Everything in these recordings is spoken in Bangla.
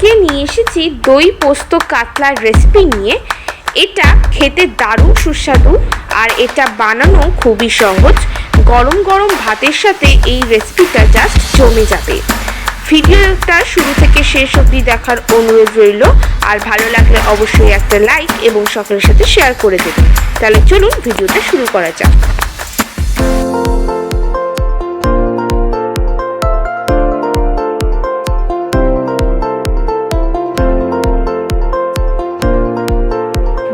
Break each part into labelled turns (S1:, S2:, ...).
S1: আজকে নিয়ে এসেছি দই পোস্ত কাতলার রেসিপি নিয়ে। এটা খেতে দারুণ সুস্বাদু আর এটা বানানো খুবই সহজ। গরম গরম ভাতের সাথে এই রেসিপিটা জাস্ট জমে যাবে। ভিডিওটা শুরু থেকে শেষ অবধি দেখার অনুরোধ রইল। আর ভালো লাগলে অবশ্যই একটা লাইক এবং সকলের সাথে শেয়ার করে দেবেন। তাহলে চলুন ভিডিওটা শুরু করা যাক।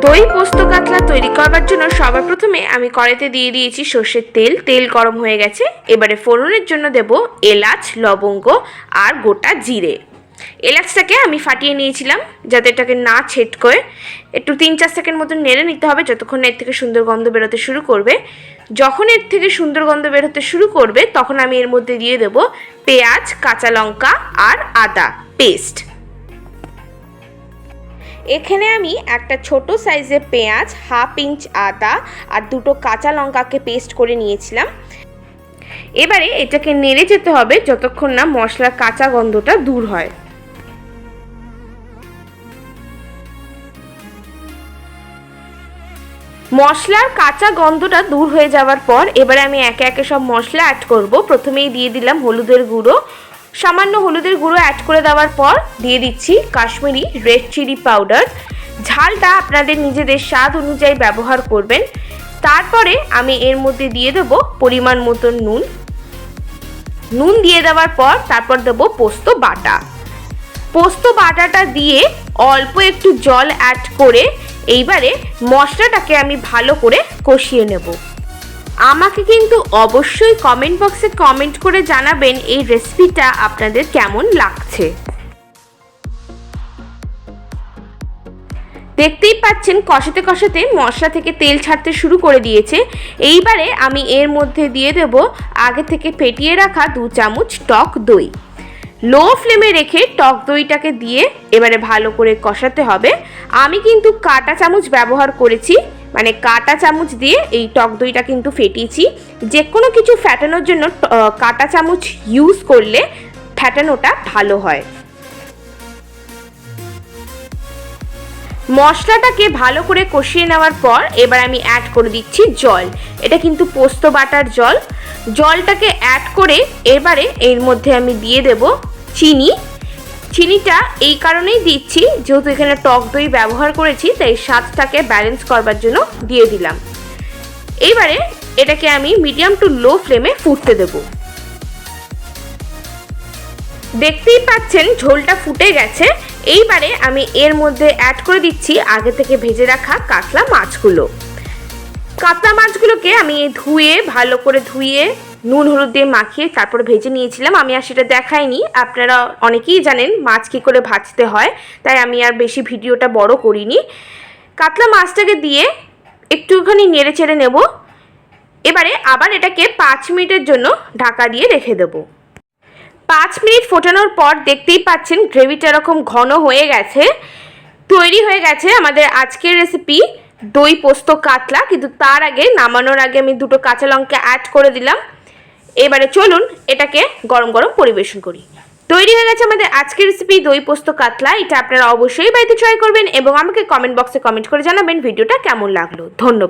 S1: দই পোস্ত কাতলা তৈরি করবার জন্য সবার প্রথমে আমি কড়াইতে দিয়ে দিয়েছি সর্ষের তেল। তেল গরম হয়ে গেছে। এবারে ফোড়নের জন্য দেব এলাচ, লবঙ্গ আর গোটা জিরে। এলাচটাকে আমি ফাটিয়ে নিয়েছিলাম যাতে এটাকে না ছেটকোয়। একটু 3-4 সেকেন্ড মতো নেড়ে নিতে হবে যতক্ষণ এর থেকে সুন্দর গন্ধ বেরোতে শুরু করবে। যখন এর থেকে সুন্দর গন্ধ বেরোতে শুরু করবে তখন আমি এর মধ্যে দিয়ে দেব পেঁয়াজ, কাঁচা লঙ্কা আর আদা পেস্ট। এখানে আমি একটা ছোট সাইজের পেঁয়াজ, 1/2 ইঞ্চ আদা আর 2টো কাঁচা লঙ্কাকে পেস্ট করে নিয়েছিলাম। এবারে এটাকে নেড়ে যেতে হবে যতক্ষণ না মশলার কাঁচা গন্ধটা দূর হয়। মশলার কাঁচা গন্ধটা দূর হয়ে যাওয়ার পর এবারে আমি একে একে সব মশলা অ্যাড করব। প্রথমেই দিয়ে দিলাম হলুদের গুঁড়ো। সামান্য হলুদের গুঁড়ো অ্যাড করে দেওয়ার পর দিয়ে দিচ্ছি কাশ্মীরি রেড চিলি পাউডার। ঝালটা আপনাদের নিজেদের স্বাদ অনুযায়ী ব্যবহার করবেন। তারপরে আমি এর মধ্যে দিয়ে দেব পরিমাণ মতো নুন। নুন দিয়ে দেওয়ার পর তারপর দেব পোস্ত বাটা। পোস্ত বাটাটা দিয়ে অল্প একটু জল অ্যাড করে এইবারে মশলাটাকে আমি ভালো করে কষিয়ে নেব। আমাকে কিন্তু অবশ্যই কমেন্ট বক্সে কমেন্ট করে জানাবেন এই রেসিপিটা আপনাদের কেমন লাগছে। দেখতেই পাচ্ছেন কষাতে কষাতে মশলা থেকে তেল ছাড়তে শুরু করে দিয়েছে। এইবারে আমি এর মধ্যে দিয়ে দেব আগে থেকে ফেটিয়ে রাখা 2 চামচ টক দই। লো ফ্লেমে রেখে টক দইটাকে দিয়ে এবারে ভালো করে কষাতে হবে। আমি কিন্তু কাঁটা চামচ ব্যবহার করেছি, মানে কাঁটা চামচ দিয়ে এই টক দইটা কিন্তু ফেটিয়েছি। যে কোনো কিছু ফ্যাটানোর জন্য কাঁটা চামচ ইউজ করলে ফ্যাটানোটা ভালো হয়। মশলাটাকে ভালো করে কষিয়ে নেওয়ার পর এবার আমি অ্যাড করে দিচ্ছি জল। এটা কিন্তু পোস্ত বাটার জল। জলটাকে অ্যাড করে এবারে এর মধ্যে আমি দিয়ে দেব চিনি। চিনিটা এই কারণেই দিচ্ছি যেহেতু এখানে টক দই ব্যবহার করেছি, তাই স্বাদটাকে ব্যালেন্স করবার জন্য দিয়ে দিলাম। এইবারে এটাকে আমি মিডিয়াম টু লো ফ্লেমে ফুটতে দেব। দেখতেই পাচ্ছেন ঝোলটা ফুটে গেছে। এইবারে আমি এর মধ্যে অ্যাড করে দিচ্ছি আগে থেকে ভেজে রাখা কাতলা মাছগুলো। কাতলা মাছগুলোকে আমি ধুয়ে ভালো করে নুন হলুদ দিয়ে মাখিয়ে তারপর ভেজে নিয়েছিলাম। আমি আর সেটা দেখাইনি, আপনারা অনেকেই জানেন মাছ কী করে ভাজতে হয়, তাই আমি আর বেশি ভিডিওটা বড় করিনি। কাতলা মাছটাকে দিয়ে একটুখানি নেড়ে চেড়ে নেব। এবারে আবার এটাকে 5 মিনিটের জন্য ঢাকা দিয়ে রেখে দেব। 5 মিনিট ফোটানোর পর দেখতেই পাচ্ছেন গ্রেভিটা এরকম ঘন হয়ে গেছে। তৈরি হয়ে গেছে আমাদের আজকের রেসিপি দই পোস্ত কাতলা। কিন্তু তার আগে নামানোর আগে আমি 2টো কাঁচা লঙ্কা অ্যাড করে দিলাম। এবারে চলুন এটাকে গরম গরম পরিবেশন করি। তৈরি হয়ে গেছে আমাদের আজকের রেসিপি দই পোস্ত কাতলা। এটা আপনারা অবশ্যই বাড়িতে ট্রাই করবেন এবং আমাকে কমেন্ট বক্সে কমেন্ট করে জানাবেন ভিডিওটা কেমন লাগলো। ধন্যবাদ।